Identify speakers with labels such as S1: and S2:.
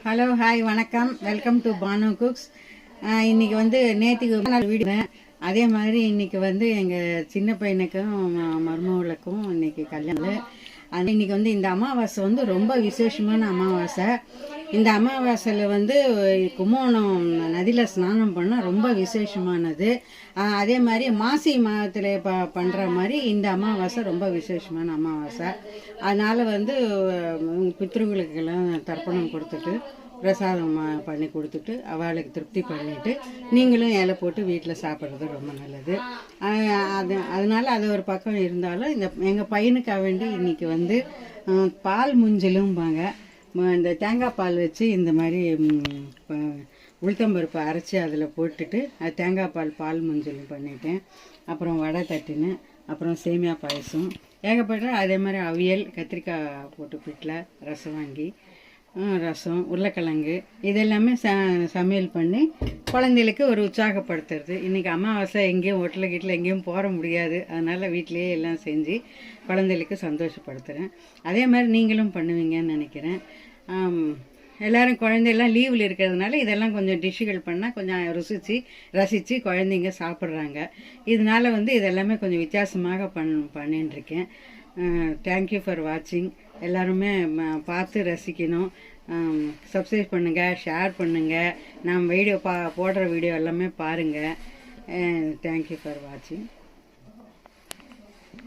S1: Hello hi வணக்கம், welcome to Banu cooks. இன்றைக்கி வந்து நேற்றுக்கு வீடு, அதே மாதிரி இன்றைக்கி வந்து எங்கள் சின்ன பையனுக்கும் மருமகளுக்கும் இன்றைக்கி கல்யாணம். இன்றைக்கி வந்து இந்த அமாவாசை வந்து ரொம்ப விசேஷமான அமாவாசை. இந்த அமாவாசையில் வந்து கும்போணம் நதியில் ஸ்நானம் பண்ணால் ரொம்ப விசேஷமானது. அதே மாதிரி மாசி மாதத்தில் பண்ணுற மாதிரி இந்த அமாவாசை ரொம்ப விசேஷமான அமாவாசை. அதனால் வந்து பித்ருக்களுக்கெல்லாம் தர்ப்பணம் கொடுத்துட்டு பிரசாதம் பண்ணி கொடுத்துட்டு அவளுக்கு திருப்தி பண்ணிவிட்டு நீங்களும் இலை போட்டு வீட்டில் சாப்பிட்றது ரொம்ப நல்லது. அதனால் அது ஒரு பக்கம் இருந்தாலும் எங்கள் பையனுக்காக வேண்டி இன்றைக்கி வந்து பால் முஞ்சலும்பாங்க. இந்த தேங்காய் பால் வச்சு இந்த மாதிரி உளுத்தம்பருப்பை அரைச்சி அதில் போட்டுட்டு அது தேங்காய் பால் முஞ்சலும் பண்ணிட்டேன். அப்புறம் வடை தட்டினேன். அப்புறம் சேமியா பாயசம் ஏகப்பட்ட, அதே மாதிரி அவியல், கத்திரிக்காய் போட்டு பிட்டில் ரசம் வாங்கி, ரசம், உருளைக்கிழங்கு இதெல்லாமே சமையல் பண்ணி குழந்தைகளுக்கு ஒரு உற்சாகப்படுத்துறது. இன்றைக்கி அமாவாசை எங்கேயும் ஹோட்டலில் கீட்டில் எங்கேயும் போக முடியாது. அதனால் வீட்டிலையே எல்லாம் செஞ்சு குழந்தைகளுக்கு சந்தோஷப்படுத்துகிறேன். அதே மாதிரி நீங்களும் பண்ணுவீங்கன்னு நினைக்கிறேன். எல்லோரும் குழந்தையெல்லாம் லீவில் இருக்கிறதுனால இதெல்லாம் கொஞ்சம் டிஷ்ஷுகள் பண்ணால் கொஞ்சம் ரசித்து குழந்தைங்க சாப்பிட்றாங்க. இதனால் வந்து இதெல்லாமே கொஞ்சம் வித்தியாசமாக பண்ணிட்டுருக்கேன். தேங்க்யூ ஃபார் வாட்சிங். எல்லாருமே பார்த்து ரசிக்கணும். சப்ஸ்கிரைப் பண்ணுங்கள், ஷேர் பண்ணுங்கள். நான் வீடியோ போடுற வீடியோ எல்லாமே பாருங்கள். தேங்க்யூ ஃபார் வாட்சிங்.